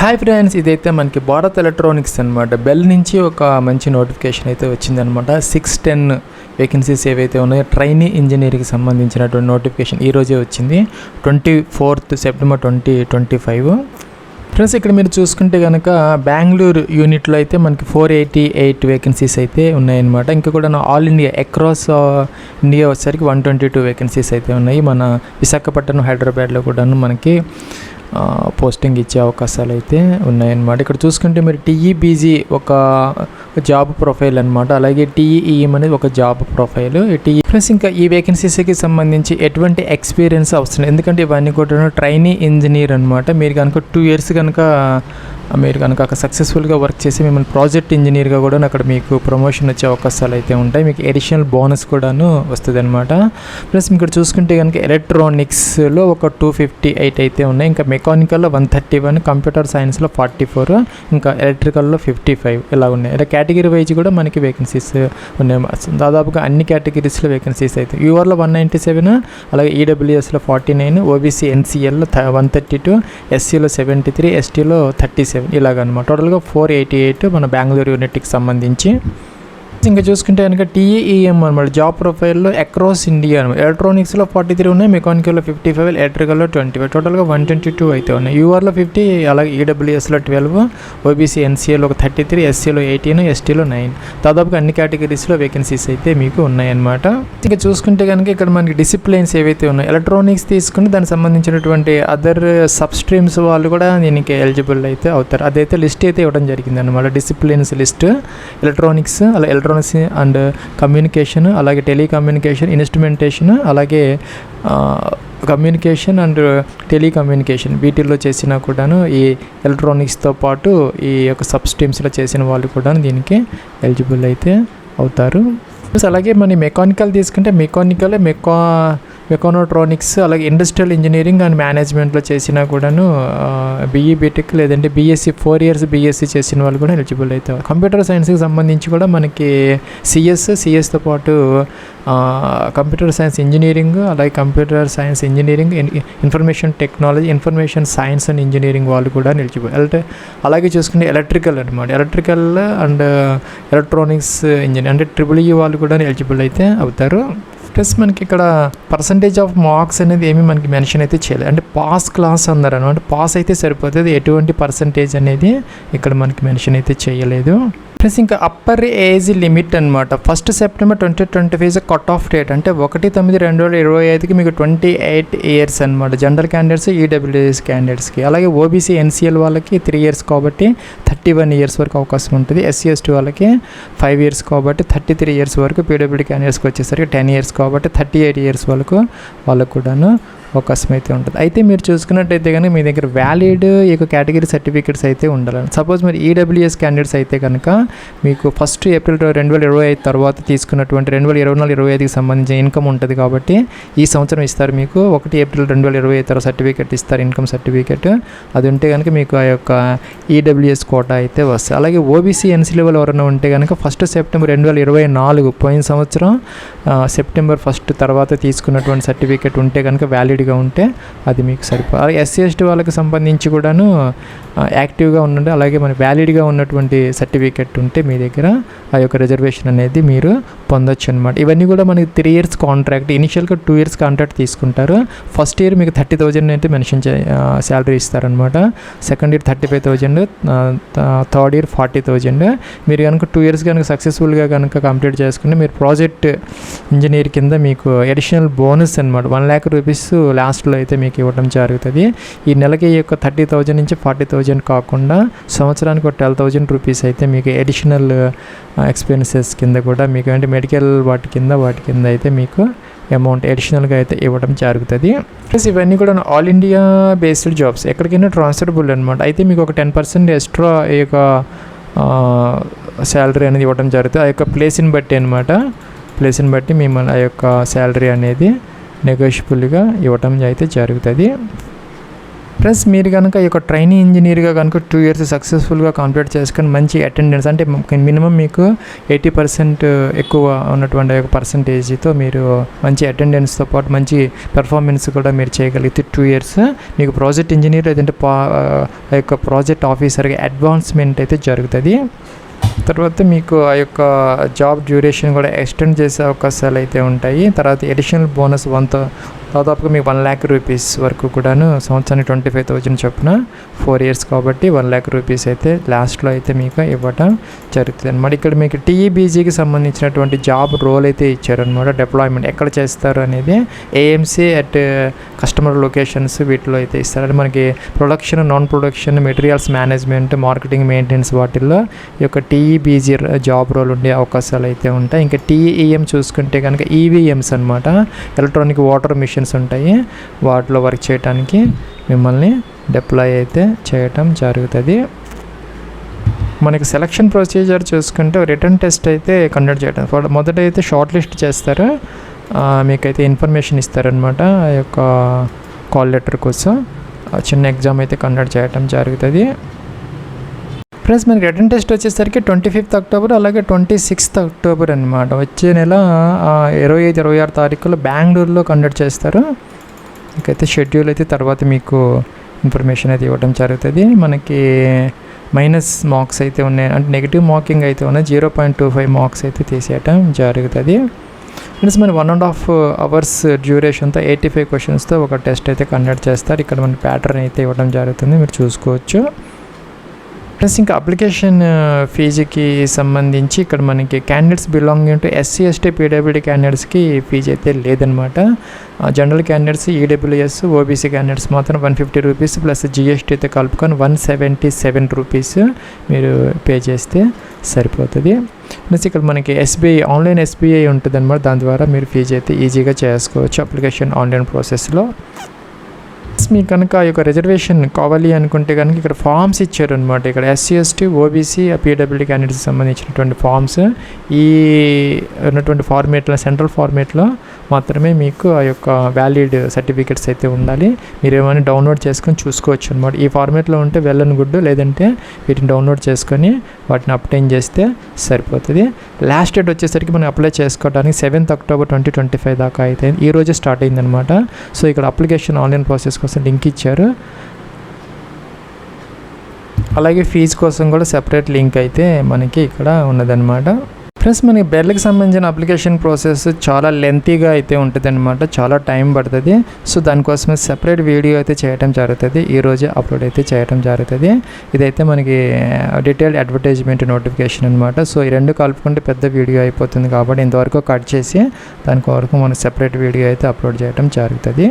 Hi friends, ఇదైతే మనకి Bharat electronics అనమాట. బెల్ నుంచి ఒక మంచి నోటిఫికేషన్ అయితే వచ్చిందనమాట. 610 వేకెన్సీస్ ఏవైతే ఉన్నాయో ట్రైనీ ఇంజనీరింగ్కి సంబంధించినటువంటి నోటిఫికేషన్ ఈరోజే వచ్చింది. 24 సెప్టెంబర్ 2025. ఫ్రెండ్స్, ఇక్కడ మీరు చూసుకుంటే కనుక బెంగళూరు యూనిట్లో అయితే మనకి 488 వేకెన్సీస్ అయితే ఉన్నాయన్నమాట. ఇంకా కూడా ఆల్ ఇండియా అక్రాస్ ఇండియా వచ్చేసరికి 122 వేకెన్సీస్ అయితే ఉన్నాయి. మన విశాఖపట్నం, హైదరాబాద్లో కూడాను మనకి పోస్టింగ్ ఇచ్చే అవకాశాలు అయితే ఉన్నాయన్నమాట. ఇక్కడ చూసుకుంటే మీరు టీఈబీజీ ఒక జాబ్ ప్రొఫైల్ అనమాట, అలాగే టీఈఎం అనేది ఒక జాబ్ ప్రొఫైల్. ఫ్రెండ్స్, ఇంకా ఈ వేకెన్సీస్కి సంబంధించి ఎటువంటి ఎక్స్పీరియన్స్ అవసరం, ఎందుకంటే ఇవన్నీ కూడా ట్రైనీ ఇంజనీర్ అనమాట. మీరు కనుక 2 years కనుక మీరు కనుక సక్సెస్ఫుల్గా వర్క్ చేసి మిమ్మల్ని ప్రాజెక్ట్ ఇంజనీర్గా కూడా అక్కడ మీకు ప్రమోషన్ వచ్చే అవకాశాలు అయితే ఉంటాయి. మీకు ఎడిషనల్ బోనస్ కూడాను వస్తుంది అనమాట. ప్లస్ ఇక్కడ చూసుకుంటే కనుక ఎలక్ట్రానిక్స్లో ఒక 258 అయితే ఉన్నాయి, ఇంకా మెకానికల్లో 131, కంప్యూటర్ సైన్స్లో 44, ఇంకా ఎలక్ట్రికల్లో 55 ఇలా ఉన్నాయి. ఇలా కేటగిరీ వైజ్ కూడా మనకి వేకెన్సీస్ ఉన్నాయి. దాదాపుగా అన్ని కేటగిరీస్లో వేకెన్సీస్ అయితే యూఆర్లో 197, అలాగే ఈడబ్ల్యూఎస్లో 49, ఓబీసీ ఎన్సీఎల్లో 132, ఎస్సీలో 73, ఎస్టీలో 37 ఇలాగనమాట. టోటల్గా 488 మన బెంగళూరు యూనిట్కి సంబంధించి. ఇంకా చూసుకుంటే కనుక టీఈఎం అనమాట, జాబ్ ప్రొఫైల్లో అక్రాస్ ఇండియా అనమాట. ఎలక్ట్రానిక్స్లో 43 ఉన్నాయి, మెకానికల్లో 55, ఎలక్ట్రికల్లో 25, టోటల్గా 122 అయితే ఉన్నాయి. యూఆర్లో 50, అలాగే ఈడబ్ల్యూఎస్లో 12, ఓబీసీ ఎన్సీఏలో ఒక 33, ఎస్సీలో 18, ఎస్టీలో 9. దాదాపుగా అన్ని కేటగిరీస్లో వేకెన్సీస్ అయితే మీకు ఉన్నాయన్నమాట. ఇంకా చూసుకుంటే కనుక ఇక్కడ మనకి డిసిప్లిన్స్ ఏవైతే ఉన్నాయో, ఎలక్ట్రానిక్స్ తీసుకుని దానికి సంబంధించినటువంటి అదర్ సబ్ స్ట్రీమ్స్ వాళ్ళు కూడా దీనికి ఎలిజిబుల్ అయితే అవుతారు. అదైతే లిస్ట్ అయితే ఇవ్వడం జరిగింది అనమాట. డిసిప్లిన్స్ లిస్ట్ ఎలక్ట్రానిక్స్, అలా ఎలక్ట్రానిక్స్ అండ్ కమ్యూనికేషన్, అలాగే టెలికమ్యూనికేషన్, ఇన్స్ట్రుమెంటేషన్, అలాగే కమ్యూనికేషన్ అండ్ టెలికమ్యూనికేషన్ వీటిల్లో చేసినా కూడాను ఈ ఎలక్ట్రానిక్స్తో పాటు ఈ యొక్క సబ్ స్ట్రీమ్స్లో చేసిన వాళ్ళు కూడా దీనికి ఎలిజిబుల్ అయితే అవుతారు. అలాగే మన మెకానికల్ తీసుకుంటే మెకానోట్రానిక్స్, అలాగే ఇండస్ట్రియల్ ఇంజనీరింగ్ అండ్ మేనేజ్మెంట్లో చేసినా కూడాను బీఈ బీటెక్ లేదంటే బీఎస్సీ 4 years బీఎస్సీ చేసిన వాళ్ళు కూడా ఎలిజిబుల్ అవుతారు. కంప్యూటర్ సైన్స్కి సంబంధించి కూడా మనకి సిఎస్తో పాటు కంప్యూటర్ సైన్స్ ఇంజనీరింగ్, అలాగే computer science engineering, information technology, information science and engineering వాళ్ళు కూడా ఎలిజిబుల్. అలాగే చూసుకుంటే ఎలక్ట్రికల్ అనమాట, ఎలక్ట్రికల్ అండ్ ఎలక్ట్రానిక్స్ ఇంజనీర్ అంటే ట్రిపుల్ వాళ్ళు కూడా ఎలిజిబుల్ అయితే అవుతారు. ప్లస్ మనకి ఇక్కడ పర్సంటేజ్ ఆఫ్ మార్క్స్ అనేది ఏమి మనకి మెన్షన్ అయితే చేయలేదు, అంటే పాస్ క్లాస్ అన్నారు అనమాట. పాస్ అయితే సరిపోతుంది, ఎటువంటి పర్సంటేజ్ అనేది ఇక్కడ మనకి మెన్షన్ అయితే చేయలేదు. ప్లస్ ఇంకా అప్పర్ ఏజ్ లిమిట్ అనమాట, 1 September 2025 కట్ ఆఫ్ డేట్, అంటే 1/9/2025కి మీకు 28 years అనమాట. జనరల్ క్యాండిడేట్స్, ఈడబ్ల్యూఎస్ క్యాండిడేట్స్కి. అలాగే ఓబీసీ ఎన్సీఎల్ వాళ్ళకి 3 years కాబట్టి 31 years వరకు అవకాశం ఉంటుంది. ఎస్సీ ఎస్టీ వాళ్ళకి 5 years కాబట్టి 33 years వరకు. పీడబ్ల్యూడీ క్యాండిడేట్స్కి వచ్చేసరికి 10 years కాబట్టి 38 years వరకు వాళ్ళకు కూడాను అవకాశం అయితే ఉంటుంది. అయితే మీరు చూసుకున్నట్టయితే కనుక మీ దగ్గర వ్యాలిడ్ ఈ యొక్క కేటగిరీ సర్టిఫికేట్స్ అయితే ఉండాలి. సపోజ్ మీరు ఈడబ్ల్యూఎస్ క్యాండిడేట్స్ అయితే కనుక మీకు 1 April 2025 తర్వాత తీసుకున్నటువంటి 2024-25కి సంబంధించిన ఇన్కమ్ ఉంటుంది కాబట్టి ఈ సంవత్సరం ఇస్తారు మీకు. 1 April 2025 తర్వాత సర్టిఫికేట్ ఇస్తారు, ఇన్కమ్ సర్టిఫికేట్. అది ఉంటే కనుక మీకు ఆ యొక్క ఈడబ్ల్యూఎస్ కోటా అయితే వస్తుంది. అలాగే ఓబీసీ ఎన్సీ లెవెల్ ఎవరైనా ఉంటే కనుక 1 September 2024 పోయిన సంవత్సరం September 1 తర్వాత తీసుకున్నటువంటి సర్టిఫికేట్ ఉంటే కనుక వ్యాలిడ్గా ఉంటే అది మీకు సరిపోదు. అలాగే ఎస్సీ ఎస్టీ వాళ్ళకి సంబంధించి కూడాను యాక్టివ్గా ఉండండి. అలాగే మన వ్యాలిడ్గా ఉన్నటువంటి సర్టిఫికేట్ ఉంటే మీ దగ్గర ఆ యొక్క రిజర్వేషన్ అనేది మీరు పొందొచ్చు అనమాట. ఇవన్నీ కూడా మనకి 3 years కాంట్రాక్ట్, ఇనిషియల్గా 2 years కాంట్రాక్ట్ తీసుకుంటారు. ఫస్ట్ ఇయర్ మీకు 30,000 అయితే మెన్షన్ శాలరీ ఇస్తారనమాట. Second year 35,000, third year 40,000. మీరు కనుక 2 years కనుక సక్సెస్ఫుల్గా కనుక కంప్లీట్ చేసుకుంటే మీరు ప్రాజెక్ట్ ఇంజనీర్ కింద మీకు అడిషనల్ బోనస్ అనమాట 1 lakh rupees లాస్ట్లో అయితే మీకు ఇవ్వడం జరుగుతుంది. ఈ నెలకి ఈ యొక్క 30,000 నుంచి 40,000 కాకుండా సంవత్సరానికి ఒక 12,000 rupees అయితే మీకు అడిషనల్ ఎక్స్పెన్సెస్ కింద కూడా మీకు అంటే మెడికల్ వాటి కింద అయితే మీకు అమౌంట్ అడిషనల్గా అయితే ఇవ్వడం జరుగుతుంది. ప్లస్ ఇవన్నీ కూడా ఆల్ ఇండియా బేస్డ్ జాబ్స్, ఎక్కడికైనా ట్రాన్స్ఫరబుల్ అనమాట. అయితే మీకు ఒక 10% ఎక్స్ట్రా ఈ యొక్క శాలరీ అనేది ఇవ్వడం జరుగుతుంది. ఆ యొక్క ప్లేస్ని బట్టి అనమాట. ప్లేస్ని బట్టి మేము ఆ యొక్క శాలరీ అనేది నెగోషియబుల్గా ఇవ్వటం అయితే జరుగుతుంది. ప్లస్ మీరు కనుక ఈ యొక్క ట్రైనింగ్ ఇంజనీర్గా కనుక 2 years సక్సెస్ఫుల్గా కంప్లీట్ చేసుకొని మంచి అటెండెన్స్ అంటే మినిమం మీకు 80% ఎక్కువ ఉన్నటువంటి ఒక పర్సంటేజ్తో మీరు మంచి అటెండెన్స్తో పాటు మంచి పెర్ఫార్మెన్స్ కూడా మీరు చేయగలిగితే 2 years మీకు ప్రాజెక్ట్ ఇంజనీర్ లేదంటే ఆ యొక్క ప్రాజెక్ట్ ఆఫీసర్గా అడ్వాన్స్మెంట్ అయితే జరుగుతుంది. తర్వాత మీకు ఆ యొక్క జాబ్ డ్యూరేషన్ కూడా ఎక్స్టెండ్ చేసే అవకాశాలు అయితే ఉంటాయి. తర్వాత ఎడిషనల్ బోనస్ దాదాపుగా మీకు 1 lakh rupees వరకు కూడాను సంవత్సరానికి 25,000 చొప్పున 4 years కాబట్టి 1 lakh rupees అయితే లాస్ట్లో అయితే మీకు ఇవ్వటం జరుగుతుంది అనమాట. ఇక్కడ మీకు టీఈబీజీకి సంబంధించినటువంటి జాబ్ రోల్ అయితే ఇచ్చారనమాట. డిప్లాయ్మెంట్ ఎక్కడ చేస్తారు అనేది ఏఎంసీ అట్ కస్టమర్ లొకేషన్స్ వీటిలో అయితే ఇస్తారు. అంటే మనకి production, non production, materials management, marketing, maintenance వాటిల్లో ఈ యొక్క టీఈబీజీ జాబ్ రోల్ ఉండే అవకాశాలు అయితే ఉంటాయి. ఇంకా టీఈఎం చూసుకుంటే కనుక ఈవీఎంస్ అనమాట, ఎలక్ట్రానిక్ వాటర్ మిషన్స్ ఉంటాయి, వాటిలో వర్క్ చేయడానికి మిమ్మల్ని డిప్లాయ్ అయితే చేయటం జరుగుతుంది. మనకి సెలక్షన్ ప్రొసీజర్ చూసుకుంటే రిటర్న్ టెస్ట్ అయితే కండక్ట్ చేయడం మొదట అయితే షార్ట్ లిస్ట్ చేస్తారు, మీకైతే ఇన్ఫర్మేషన్ ఇస్తారనమాట. ఆ యొక్క కాల్ లెటర్ కోసం చిన్న ఎగ్జామ్ అయితే కండక్ట్ చేయడం జరుగుతుంది. ప్లస్ మనకి రిటర్న్ టెస్ట్ వచ్చేసరికి 25th October అలాగే 26th October అనమాట. వచ్చే నెల 25, 26 తారీఖులో బెంగళూరులో కండక్ట్ చేస్తారు. ఇంకైతే షెడ్యూల్ అయితే తర్వాత మీకు ఇన్ఫర్మేషన్ అయితే ఇవ్వడం జరుగుతుంది. మనకి మైనస్ మార్క్స్ అయితే ఉన్నాయి, అంటే నెగిటివ్ మార్కింగ్ అయితే ఉన్నాయి. 0.25 మార్క్స్ అయితే తీసేయటం జరుగుతుంది. ప్లస్ మన 1.5 hours డ్యూరేషన్తో 85 questionస్తో ఒక టెస్ట్ అయితే కండక్ట్ చేస్తారు. ఇక్కడ మన ప్యాటర్న్ అయితే ఇవ్వడం జరుగుతుంది, మీరు చూసుకోవచ్చు. ప్లస్ ఇంకా అప్లికేషన్ ఫీజుకి సంబంధించి ఇక్కడ మనకి candidates belonging to SC, ST, పీడబ్ల్యూడీ క్యాండిడేట్స్కి ఫీజు అయితే లేదనమాట. General candidates, EWS, OBC candidates మాత్రం 150 rupees ప్లస్ జిఎస్టీ అయితే కలుపుకొని 177 rupees మీరు పే చేస్తే సరిపోతుంది. ప్లస్ ఇక్కడ మనకి ఎస్బీఐ, ఆన్లైన్ ఎస్బీఐ ఉంటుంది అనమాట, దాని ద్వారా మీరు ఫీజు అయితే ఈజీగా చేసుకోవచ్చు అప్లికేషన్ ఆన్లైన్ ప్రాసెస్లో. మీకు కనుక ఈ యొక్క రిజర్వేషన్ కావాలి అనుకుంటే కనుక ఇక్కడ ఫామ్స్ ఇచ్చారనమాట. ఇక్కడ ఎస్సీ, ఎస్టీ, ఓబీసీ, పీడబ్ల్యూడీ క్యాండిడేట్స్కి సంబంధించినటువంటి ఫామ్స్ ఈ ఉన్నటువంటి ఫార్మేట్లో, సెంట్రల్ ఫార్మేట్లో మాత్రమే మీకు ఆ యొక్క వ్యాలిడ్ సర్టిఫికెట్స్ అయితే ఉండాలి. మీరు ఏమైనా డౌన్లోడ్ చేసుకొని చూసుకోవచ్చు అనమాట. ఈ ఫార్మేట్లో ఉంటే వెల్ అండ్ గుడ్, లేదంటే వీటిని డౌన్లోడ్ చేసుకొని వాటిని అప్టైన్ చేస్తే సరిపోతుంది. లాస్ట్ డేట్ వచ్చేసరికి మనం అప్లై చేసుకోవడానికి 7th October 2025 దాకా అయితే ఈ రోజే స్టార్ట్ అయిందనమాట. సో ఇక్కడ అప్లికేషన్ ఆన్లైన్ ప్రాసెస్ కోసం లింక్ ఇచ్చారు, అలాగే ఫీజు కోసం కూడా సెపరేట్ లింక్ అయితే మనకి ఇక్కడ ఉన్నదన్నమాట. ప్లస్ మనకి బెర్ల్కి సంబంధించిన అప్లికేషన్ ప్రాసెస్ చాలా లెంతీగా అయితే ఉంటుంది అనమాట, చాలా టైం పడుతుంది. సో దానికోసమే సెపరేట్ వీడియో అయితే చేయడం జరుగుతుంది, ఈరోజే అప్లోడ్ అయితే చేయడం జరుగుతుంది. ఇదైతే మనకి డీటెయిల్డ్ అడ్వర్టైజ్మెంట్ నోటిఫికేషన్ అనమాట. సో ఈ రెండు కలుపుకుంటే పెద్ద వీడియో అయిపోతుంది, కాబట్టి ఇంతవరకు కట్ చేసి దాని వరకు మనం సెపరేట్ వీడియో అయితే అప్లోడ్ చేయడం జరుగుతుంది.